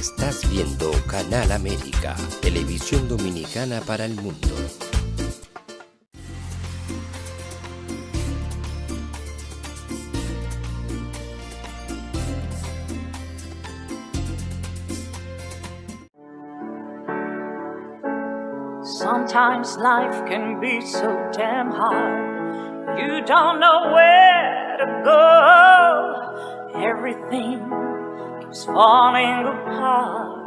Estás viendo Canal América, televisión dominicana para el mundo. Sometimes life can be so damn hard. You don't know where to go. Everything keeps falling apart.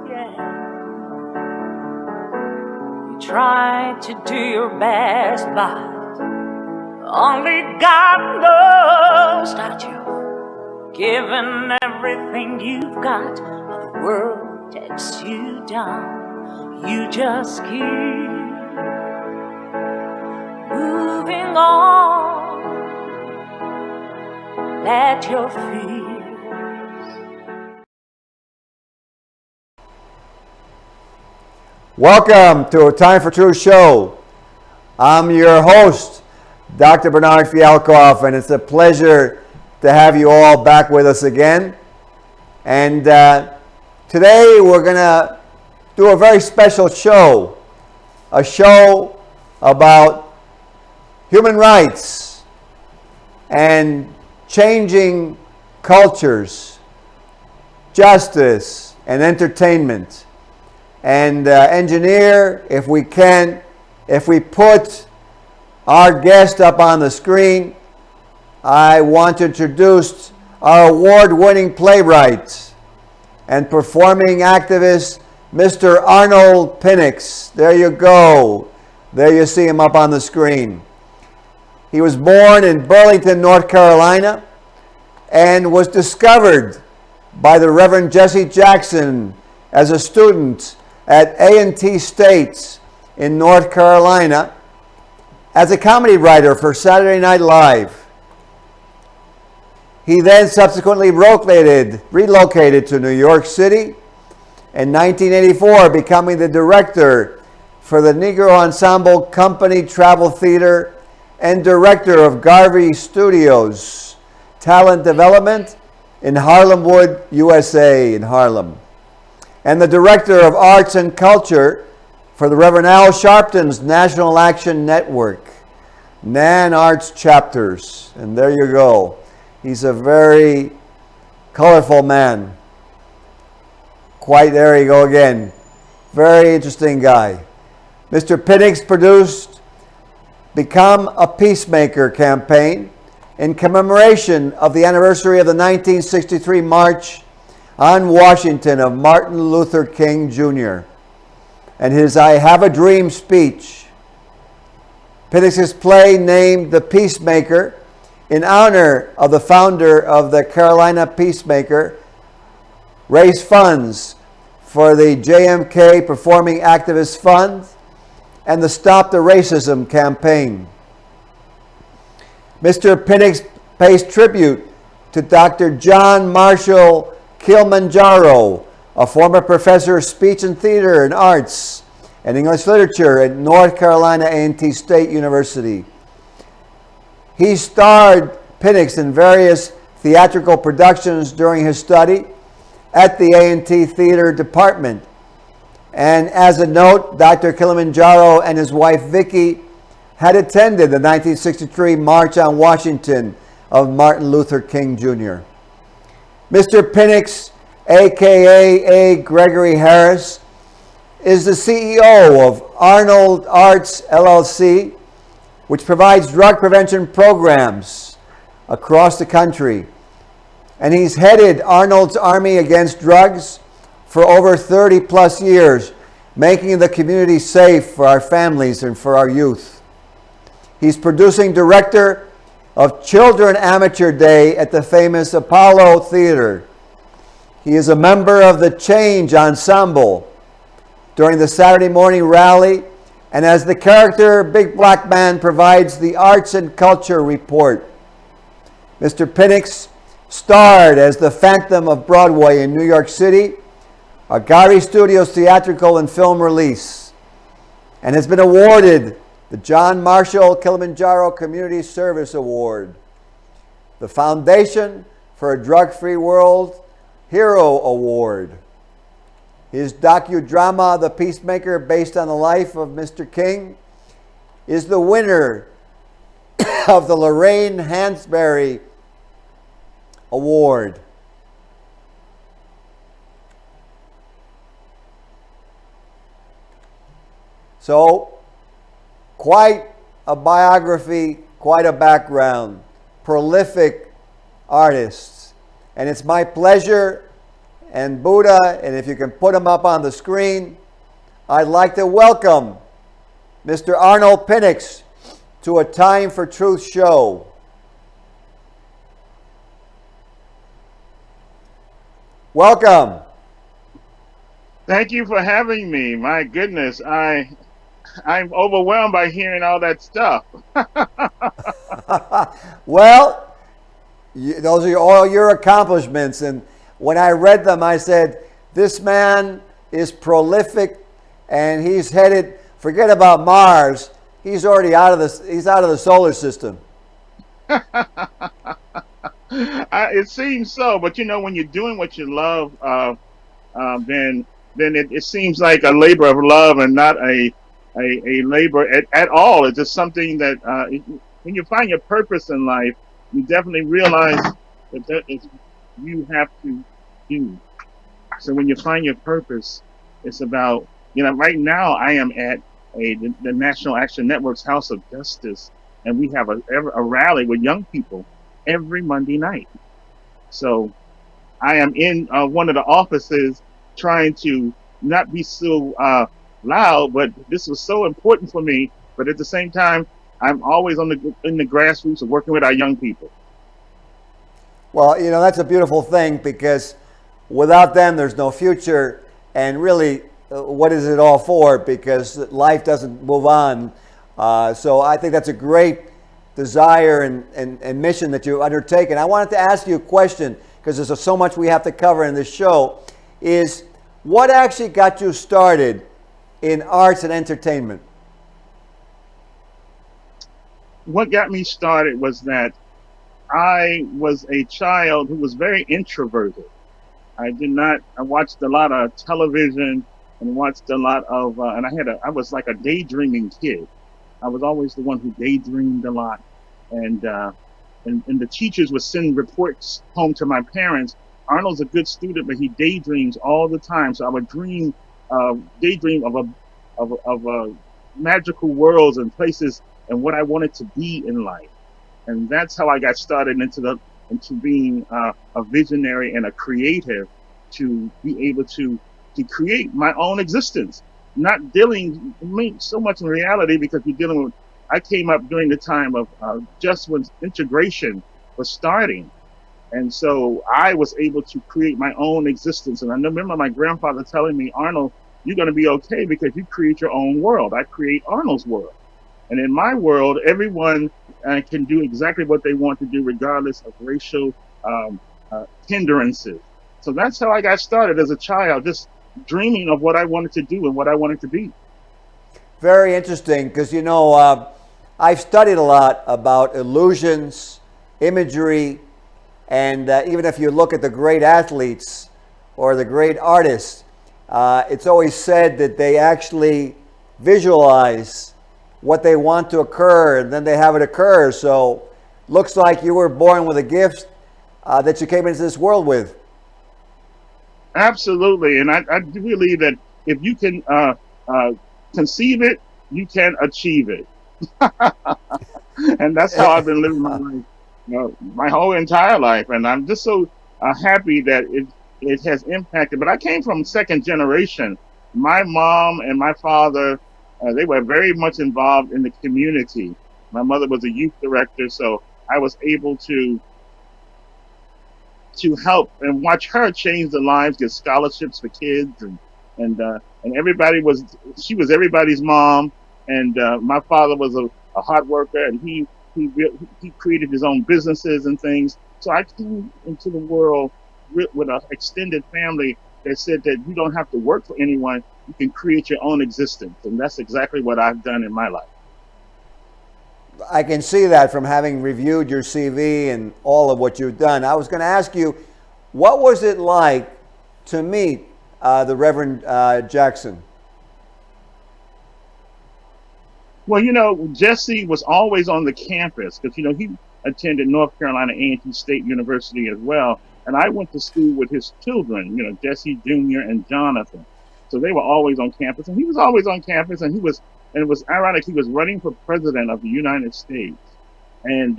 Yeah. You try to do your best, but only God knows that you've given everything you've got, but the world takes you down. You just keep moving on. Let your fears. Welcome to a Time for Truth show. I'm your host, Dr. Bernard Fialkoff, and it's a pleasure to have you all back with us again. And today we're going to do a very special show, a show about human rights and changing cultures, justice, and entertainment. And engineer, if we put our guest up on the screen, I want to introduce our award-winning playwright and performing activist, Mr. Arnold Pinnix. There you go. There you see him up on the screen. He was born in Burlington, North Carolina, and was discovered by the Reverend Jesse Jackson as a student at A&T State in North Carolina as a comedy writer for Saturday Night Live. He then subsequently relocated to New York City in 1984, becoming the director for the Negro Ensemble Company Travel Theater and director of Garvey Studios Talent Development in Harlemwood, USA, in Harlem, and the director of Arts and Culture for the Reverend Al Sharpton's National Action Network, NAN Arts Chapters. And there you go. He's a very colorful man. There you go again. Very interesting guy. Mr. Pinnix produced Become a Peacemaker campaign in commemoration of the anniversary of the 1963 March on Washington of Martin Luther King Jr. and his I Have a Dream speech. Pinnix's play, named The Peacemaker, in honor of the founder of the Carolina Peacemaker, raise funds for the JMK Performing Activist Fund and the Stop the Racism campaign. Mr. Pinnix pays tribute to Dr. John Marshall Kilimanjaro, a former professor of speech and theater and arts and English literature at North Carolina A&T State University. He starred Pinnix in various theatrical productions during his study at the A&T Theater Department. And as a note, Dr. Kilimanjaro and his wife Vicky had attended the 1963 March on Washington of Martin Luther King Jr. Mr. Pinnix, aka A. Gregory Harris, is the CEO of Arnold Arts LLC, which provides drug prevention programs across the country. And he's headed Arnold's Army Against Drugs for over 30 plus years, making the community safe for our families and for our youth. He's producing director of Children Amateur Day at the famous Apollo Theater. He is a member of the Change Ensemble during the Saturday morning rally, and as the character Big Black Man provides the Arts and Culture Report. Mr. Pinnix starred as the Phantom of Broadway in New York City, a Garvey Studios theatrical and film release, and has been awarded the John Marshall Kilimanjaro Community Service Award, the Foundation for a Drug-Free World Hero Award, His docudrama, The Peacemaker, based on the life of Mr. King, is the winner of the Lorraine Hansberry Award. So, quite a biography, quite a background, prolific artists. And it's my pleasure, and Buddha, and if you can put them up on the screen, I'd like to welcome Mr. Arnold Pinnix to a Time for Truth show. Welcome. Thank you for having me. My goodness, I'm overwhelmed by hearing all that stuff. Well, those are all your accomplishments, and when I read them, I said, this man is prolific, and he's headed, forget about Mars, he's already out of the solar system. It seems so, but you know, when you're doing what you love, then it seems like a labor of love and not a labor at all. It's just something that when you find your purpose in life, you definitely realize that is you have to do. So when you find your purpose, it's about, you know, right now I am at the National Action Network's House of Justice, and we have a rally with young people every Monday night. So I am in one of the offices trying to not be so loud, but this was so important for me. But at the same time, I'm always in the grassroots of working with our young people. Well, you know, that's a beautiful thing, because without them, there's no future. And really, what is it all for? Because life doesn't move on. So I think that's a great desire and mission that you've undertaken. I wanted to ask you a question, because there's so much we have to cover in this show, is what actually got you started in arts and entertainment? What got me started was that I was a child who was very introverted. I watched a lot of television and watched a lot of, and I was like a daydreaming kid. I was always the one who daydreamed a lot. And the teachers would send reports home to my parents. Arnold's a good student, but he daydreams all the time. So I would daydream of magical worlds and places and what I wanted to be in life. And that's how I got started into being a visionary and a creative, to be able to create my own existence, not dealing so much in reality, because we're dealing with, I came up during the time of just when integration was starting. And so I was able to create my own existence. And I remember my grandfather telling me, Arnold, you're going to be okay because you create your own world. I create Arnold's world. And in my world, everyone can do exactly what they want to do, regardless of racial hindrances. So that's how I got started as a child, just dreaming of what I wanted to do and what I wanted to be. Very interesting, because, you know, I've studied a lot about illusions, imagery, and even if you look at the great athletes or the great artists, it's always said that they actually visualize what they want to occur, and then they have it occur. So looks like you were born with a gift that you came into this world with. Absolutely. And I do believe that if you can conceive it, you can achieve it. And that's how I've been living my life, my whole entire life. And I'm just so happy that it has impacted. But I came from second generation. My mom and my father, they were very much involved in the community. My mother was a youth director, so I was able to help and watch her change the lives, get scholarships for kids, and everybody she was everybody's mom. And my father was a hard worker, and he created his own businesses and things. So I came into the world with an extended family that said that you don't have to work for anyone. You can create your own existence. And that's exactly what I've done in my life. I can see that from having reviewed your CV and all of what you've done. I was going to ask you, what was it like to meet the Reverend Jackson? Well, you know, Jesse was always on the campus because, you know, he attended North Carolina A&T State University as well. And I went to school with his children, you know, Jesse Jr. and Jonathan. So they were always on campus, and he was always on campus. And it was ironic, he was running for president of the United States. And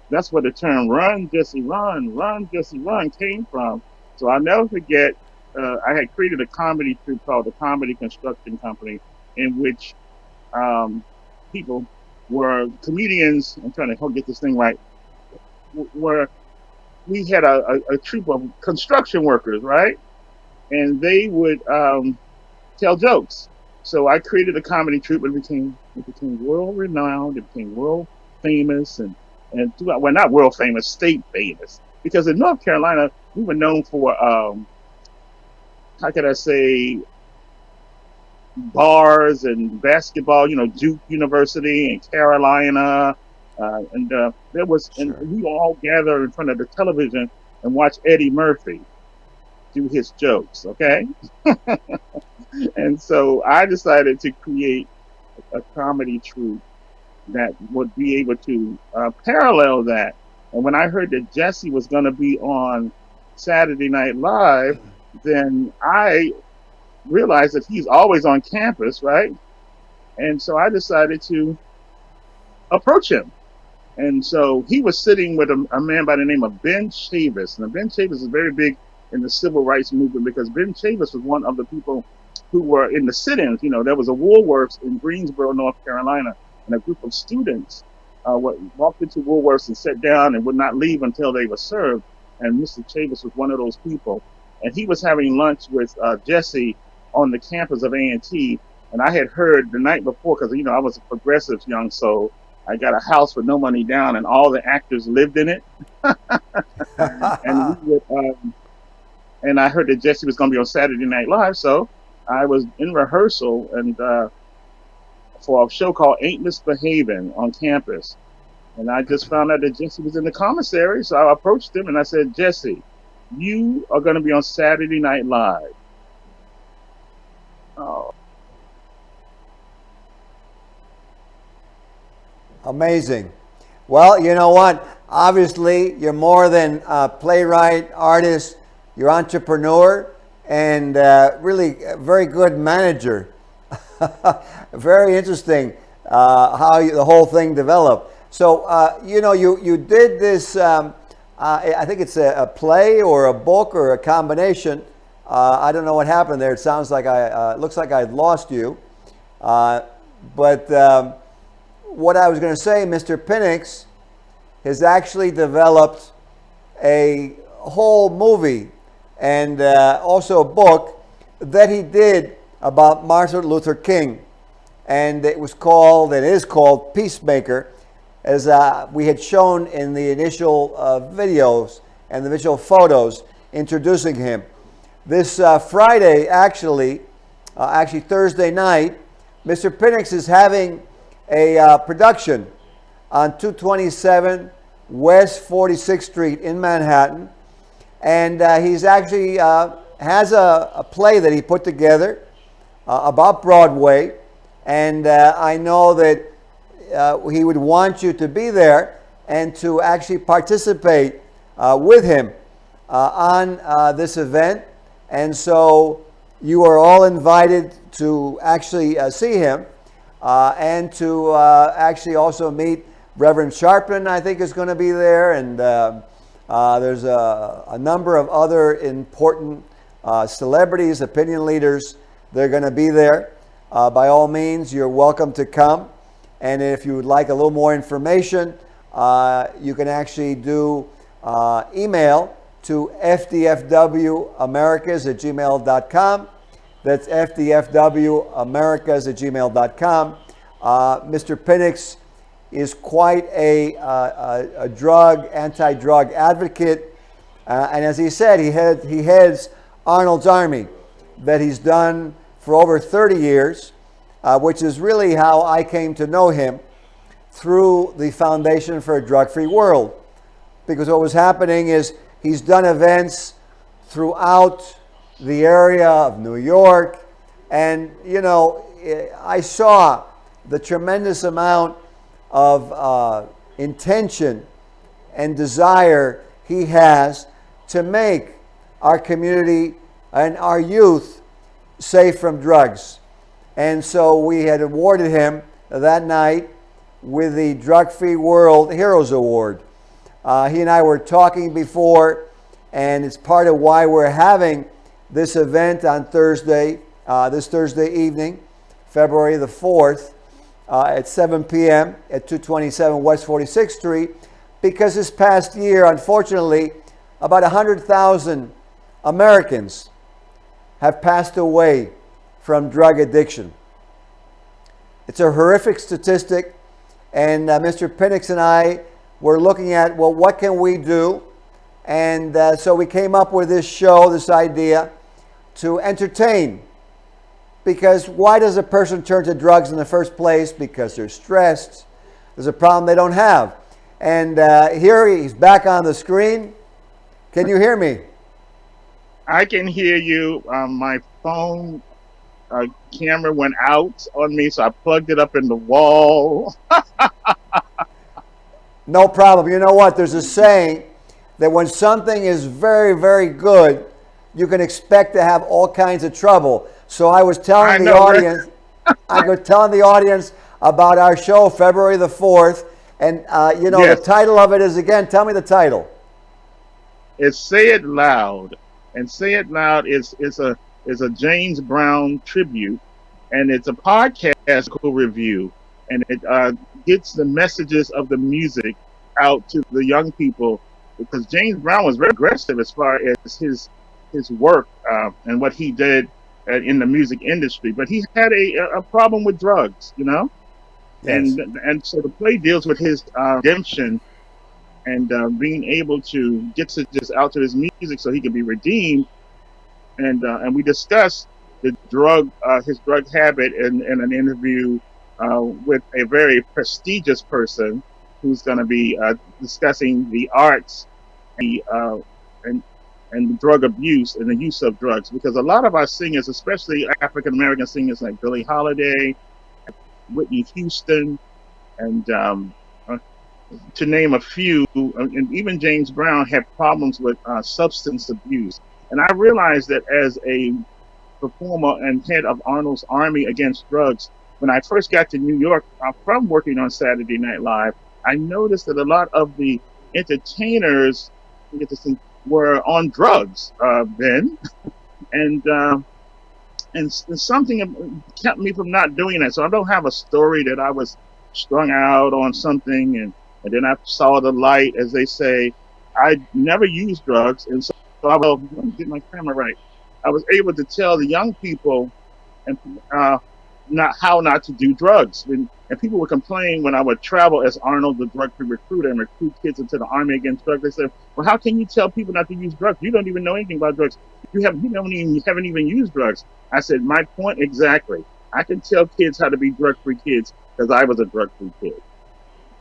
that's where the term "run, Jesse, run, Jesse, run" came from. So I'll never forget, I had created a comedy troupe called the Comedy Construction Company, in which people were comedians. I'm trying to get this thing right. Where we had a troupe of construction workers, right? And they would tell jokes. So I created a comedy troupe, and it became world renowned. It became world famous, and well, not world famous, state famous. Because in North Carolina, we were known for how could I say, bars and basketball. You know, Duke University and Carolina, and there was, Sure. and we all gather in front of the television and watch Eddie Murphy do his jokes. Okay, and so I decided to create a comedy troupe that would be able to parallel that. And when I heard that Jesse was going to be on Saturday Night Live, then I realized that he's always on campus, right? And so I decided to approach him. And so he was sitting with a man by the name of Ben Chavis. Now, Ben Chavis is very big in the civil rights movement because Ben Chavis was one of the people who were in the sit-ins. You know, there was a Woolworths in Greensboro, North Carolina, and a group of students walked into Woolworths and sat down and would not leave until they were served. And Mr. Chavis was one of those people. And he was having lunch with Jesse on the campus of A&T. And I had heard the night before, because, you know, I was a progressive young soul. I got a house with no money down, and all the actors lived in it. And I heard that Jesse was going to be on Saturday Night Live, so I was in rehearsal and for a show called Ain't Misbehaving on campus. And I just found out that Jesse was in the commissary, so I approached him and I said, "Jesse, you are going to be on Saturday Night Live." Oh. Amazing. Well, you know what? Obviously, you're more than a playwright, artist. You're entrepreneur and really a very good manager. Very interesting how the whole thing developed. So, you know, you did this, I think it's a play or a book or a combination. I don't know what happened there. It sounds like looks like I'd lost you. But what I was going to say, Mr. Pinnix has actually developed a whole movie and also a book that he did about Martin Luther King. And it is called Peacemaker, as we had shown in the initial videos and the initial photos introducing him. This Friday, actually Thursday night, Mr. Pinnix is having a production on 227 West 46th Street in Manhattan. And he's actually has a play that he put together about Broadway. And I know that he would want you to be there and to actually participate with him on this event. And so you are all invited to actually see him and to actually also meet Reverend Sharpton, I think, is going to be there. And there's a number of other important celebrities, opinion leaders. They're going to be there. By all means, you're welcome to come. And if you would like a little more information, you can actually do email to fdfwamericas@gmail.com. That's fdfwamericas@gmail.com. Mr. Pinnix is quite a anti-drug advocate. And as he said, he heads Arnold's Army that he's done for over 30 years, which is really how I came to know him, through the Foundation for a Drug-Free World. Because what was happening is he's done events throughout the area of New York. And, you know, I saw the tremendous amount of intention and desire he has to make our community and our youth safe from drugs. And so we had awarded him that night with the Drug Free World Heroes Award. He and I were talking before, and it's part of why we're having this event on Thursday, this Thursday evening, February the 4th, at 7 p.m. at 227 West 46th Street, because this past year, unfortunately, about 100,000 Americans have passed away from drug addiction. It's a horrific statistic, and Mr. Pinnix and I were looking at, well, what can we do? And so we came up with this show, this idea, to entertain. Because why does a person turn to drugs in the first place? Because they're stressed. There's a problem they don't have. And here he's back on the screen. Can you hear me? I can hear you. My phone camera went out on me, so I plugged it up in the wall. No problem. You know what? There's a saying that when something is very, very good, you can expect to have all kinds of trouble. So I was telling the audience, about our show, February the 4th, and you know, yes. The title of it is, again, tell me the title. It's Say It Loud, and Say It Loud is a James Brown tribute, and it's a podcast review, and it gets the messages of the music out to the young people, because James Brown was very aggressive as far as his work and what he did in the music industry, but he had a problem with drugs, you know. Yes. And so the play deals with his redemption and being able to get to just out to his music so he can be redeemed. And we discussed his drug habit in an interview with a very prestigious person who's going to be discussing the arts and drug abuse and the use of drugs, because a lot of our singers, especially African American singers like Billie Holiday, Whitney Houston, and to name a few, and even James Brown, had problems with substance abuse. And I realized that as a performer and head of Arnold's Army Against Drugs, when I first got to New York from working on Saturday Night Live, I noticed that a lot of the entertainers were on drugs then, and something kept me from not doing that. So I don't have a story that I was strung out on something and then I saw the light, as they say. I never used drugs, and so I will get my camera right. I was able to tell the young people and not to do drugs. And people would complain when I would travel as Arnold, the drug-free recruiter, and recruit kids into the Army Against Drugs. They said, "Well, how can you tell people not to use drugs? You don't even know anything about drugs. You haven't even used drugs." I said, "My point exactly. I can tell kids how to be drug-free kids because I was a drug-free kid."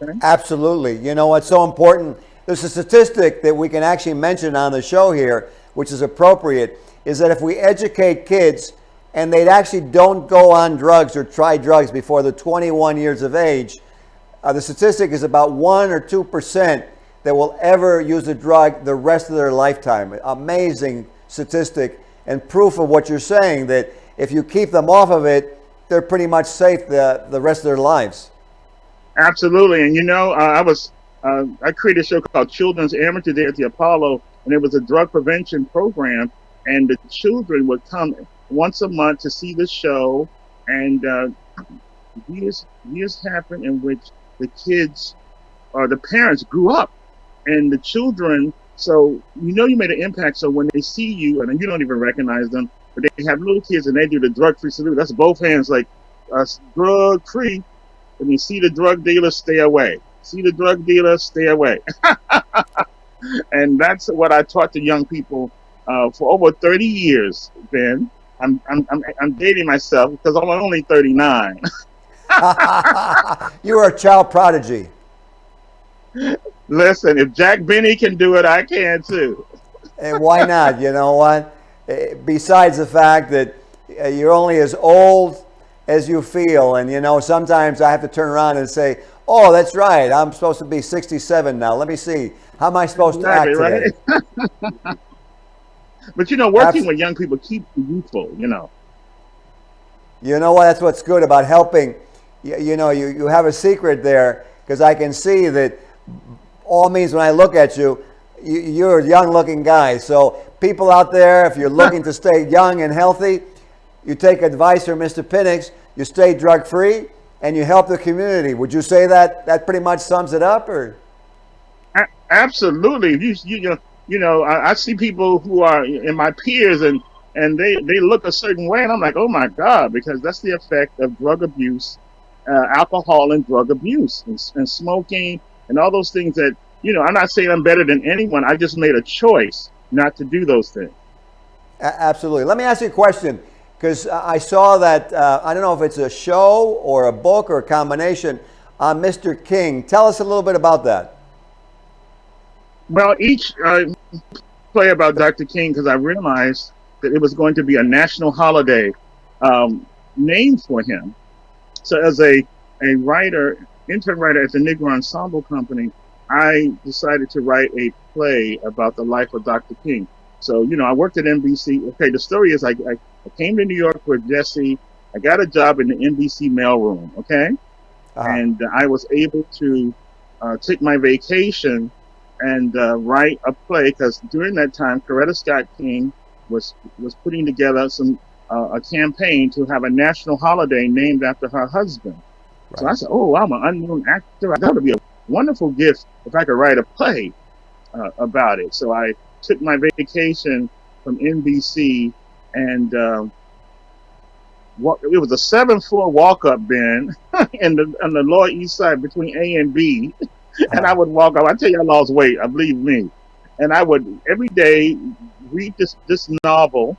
Okay? Absolutely. You know what's so important? There's a statistic that we can actually mention on the show here, which is appropriate, is that if we educate kids and they actually don't go on drugs or try drugs before they're 21 years of age, the statistic is about 1 or 2% that will ever use a drug the rest of their lifetime. Amazing statistic and proof of what you're saying, that if you keep them off of it, they're pretty much safe the rest of their lives. Absolutely. And you know, I created a show called Children's Amateur Day at the Apollo, and it was a drug prevention program, and the children would come once a month to see the show, and years happened in which the kids or the parents grew up, and the children, so you know you made an impact. So when they see you, and you don't even recognize them, but they have little kids and they do the drug-free salute. That's both hands, like drug-free. When you see the drug dealer, stay away. See the drug dealer, stay away. And that's what I taught the young people for over 30 years, Ben. I'm dating myself because I'm only 39. You are a child prodigy. Listen, if Jack Benny can do it, I can too. And why not? You know what? besides the fact that you're only as old as you feel. And, you know, sometimes I have to turn around and say, oh, that's right, I'm supposed to be 67 now. Let me see. How am I supposed to act today? Right? But, you know, working with young people keeps you youthful, you know. You know what? That's what's good about helping. You know, you have a secret there, because I can see that all means when I look at you, you're a young-looking guy. So people out there, if you're looking to stay young and healthy, you take advice from Mr. Pinnix, you stay drug-free, and you help the community. Would you say that pretty much sums it up, or? Absolutely. You know, I see people who are in my peers, and they look a certain way, and I'm like, oh my God, because that's the effect of drug abuse, alcohol and drug abuse, and smoking, and all those things that, you know, I'm not saying I'm better than anyone. I just made a choice not to do those things. Absolutely. Let me ask you a question, because I saw that, I don't know if it's a show or a book or a combination on Mr. King. Tell us a little bit about that. Well, each play about Dr. King, because I realized that it was going to be a national holiday named for him. So as a writer, intern writer at the Negro Ensemble Company, I decided to write a play about the life of Dr. King. So, you know, I worked at NBC. Okay, the story is I came to New York with Jesse. I got a job in the NBC mailroom, okay? And I was able to take my vacation and write a play, because during that time, Coretta Scott King was putting together a campaign to have a national holiday named after her husband. Right. So I said, oh, I'm an unknown actor. That would be a wonderful gift if I could write a play about it. So I took my vacation from NBC, and it was a 7-floor walk-up bin on the Lower East Side between A and B. And I would walk up. I tell you, I lost weight. Believe me. And I would every day read this novel,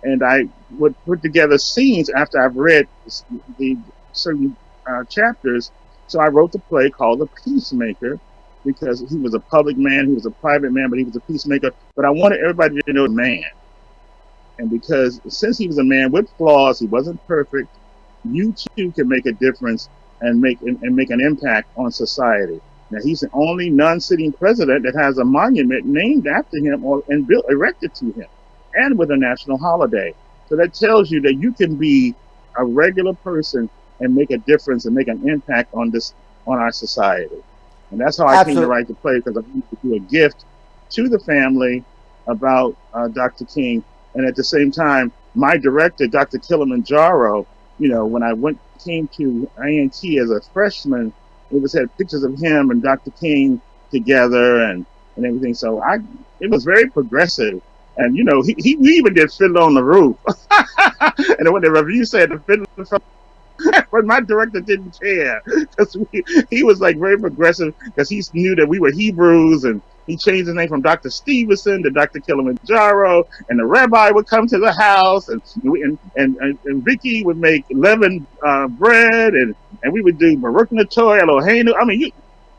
and I would put together scenes after I've read the certain chapters. So I wrote the play called The Peacemaker, because he was a public man, he was a private man, but he was a peacemaker. But I wanted everybody to know the man. And because since he was a man with flaws, he wasn't perfect, you too can make a difference and make an impact on society. Now, he's the only non-sitting president that has a monument named after him and erected to him, and with a national holiday. So that tells you that you can be a regular person and make a difference and make an impact on our society. And that's how I came to write the play, because I wanted to do a gift to the family about Dr. King. And at the same time, my director, Dr. Kilimanjaro, you know, when I came to INT as a freshman, it had pictures of him and Dr. King together and everything. So it was very progressive. And, you know, he even did Fiddler on the Roof. And when the review said the Fiddler, but my director didn't care, because he was like very progressive, because he knew that we were Hebrews, and he changed his name from Dr. Stevenson to Dr. Kilimanjaro, and the rabbi would come to the house, and Vicky would make leavened bread, and we would do Baruch Natoy Eloheinu. I mean,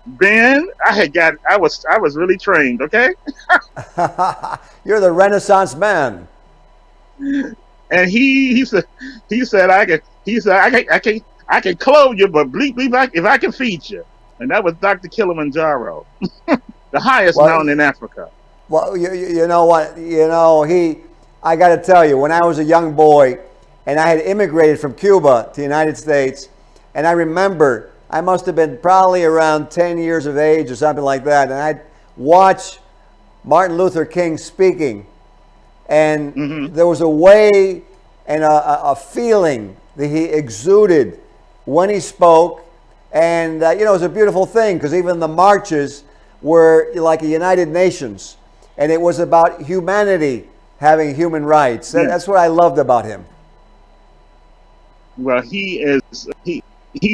Ben, I was really trained, okay? You're the Renaissance man. And he said I can clothe you, but bleep if I can feed you. And that was Dr. Kilimanjaro, the highest mountain in Africa. Well, you know what? You know, I got to tell you, when I was a young boy and I had immigrated from Cuba to the United States, and I remember I must have been probably around 10 years of age or something like that, and I'd watch Martin Luther King speaking, and there was a way and a feeling that he exuded when he spoke, and you know, it was a beautiful thing, because even the marches were like a United Nations, and it was about humanity having human rights. Yeah. That's what I loved about him. Well, he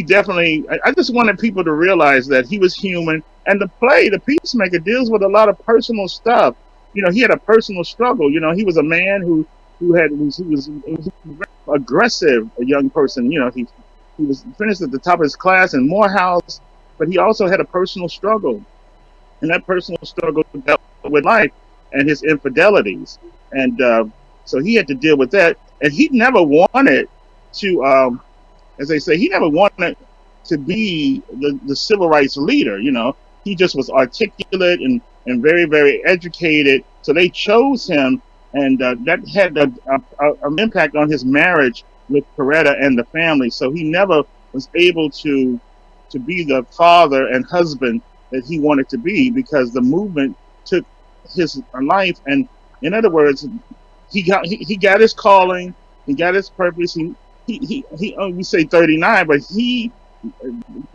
definitely, I just wanted people to realize that he was human. And the play, The Peacemaker, deals with a lot of personal stuff. You know, he had a personal struggle. You know, he was a man who was aggressive, a young person. You know, he was finished at the top of his class in Morehouse, but he also had a personal struggle. And that personal struggle dealt with life and his infidelities. And So he had to deal with that, and he never wanted to, as they say, he never wanted to be the civil rights leader. You know, he just was articulate and very, very educated. So they chose him, and that had an impact on his marriage with Coretta and the family. So he never was able to be the father and husband that he wanted to be, because the movement took his life. And in other words, he got his calling, he got his purpose. We say 39, but he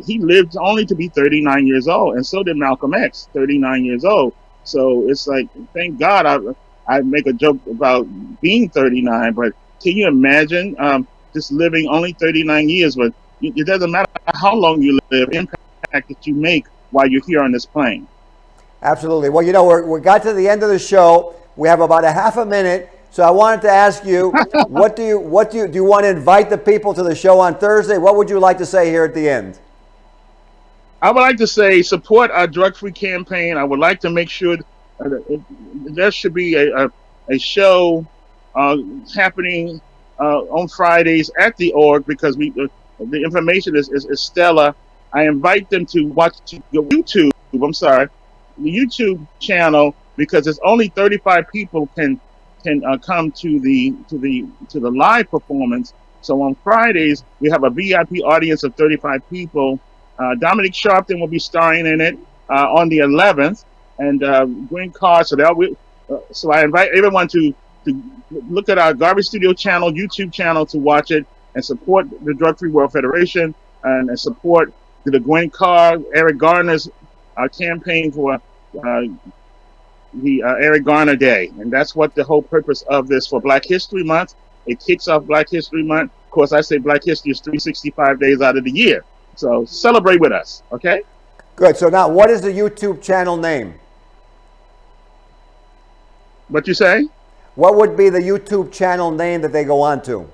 lived only to be 39 years old, and so did Malcolm X, 39 years old. So it's like, thank God. I make a joke about being 39, but can you imagine just living only 39 years? But it doesn't matter how long you live, impact that you make while you're here on this plane. Absolutely. Well, you know, we got to the end of the show. We have about a half a minute. So I wanted to ask you, do you want to invite the people to the show on Thursday? What would you like to say here at the end? I would like to say, support our drug-free campaign. I would like to make sure there should be a show happening on Fridays at the org, because the information is stellar. I invite them to watch YouTube. I'm sorry, the YouTube channel, because it's only 35 people can come to the live performance. So on Fridays we have a VIP audience of 35 people. Dominic Sharpton will be starring in it on the 11th, and Gwen Carr. So I invite everyone to look at our Garvey Studio channel, YouTube channel, to watch it and support the Drug Free World Federation, and support the Gwen Carr, Eric Garner's campaign for the Eric Garner Day. And that's what the whole purpose of this for Black History Month. It kicks off Black History Month. Of course, I say Black History is 365 days out of the year. So celebrate with us, okay? Good. So now, what is the YouTube channel name? What you say? What would be the YouTube channel name that they go on to?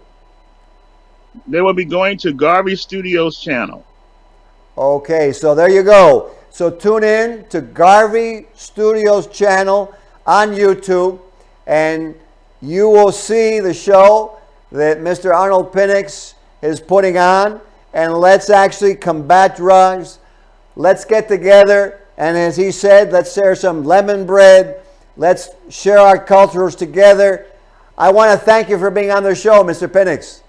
They will be going to Garvey Studios channel. Okay, so there you go. So tune in to Garvey Studios channel on YouTube, and you will see the show that Mr. Arnold Pinnix is putting on. And let's actually combat drugs. Let's get together, and as he said, let's share some lemon bread. Let's share our cultures together. I want to thank you for being on the show, Mr. Pinnix.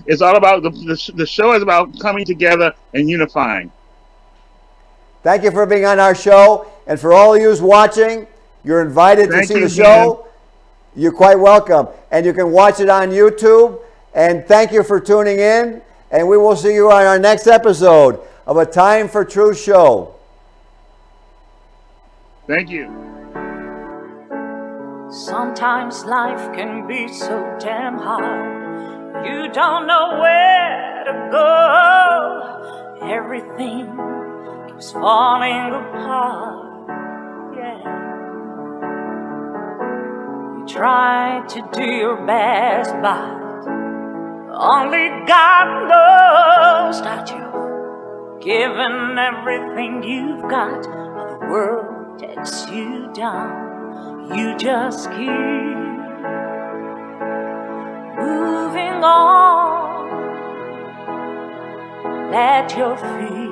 It's all about the show is about coming together and unifying. Thank you for being on our show, and for all of you watching, you're invited to see the show. You're quite welcome, and you can watch it on YouTube. And thank you for tuning in, and we will see you on our next episode of A Time for Truth show. Thank you. Sometimes life can be so damn hard. You don't know where to go. Everything keeps falling apart. Yeah. You try to do your best, but only God knows that you've given everything you've got. But the world takes you down. You just keep moving on. Let your feet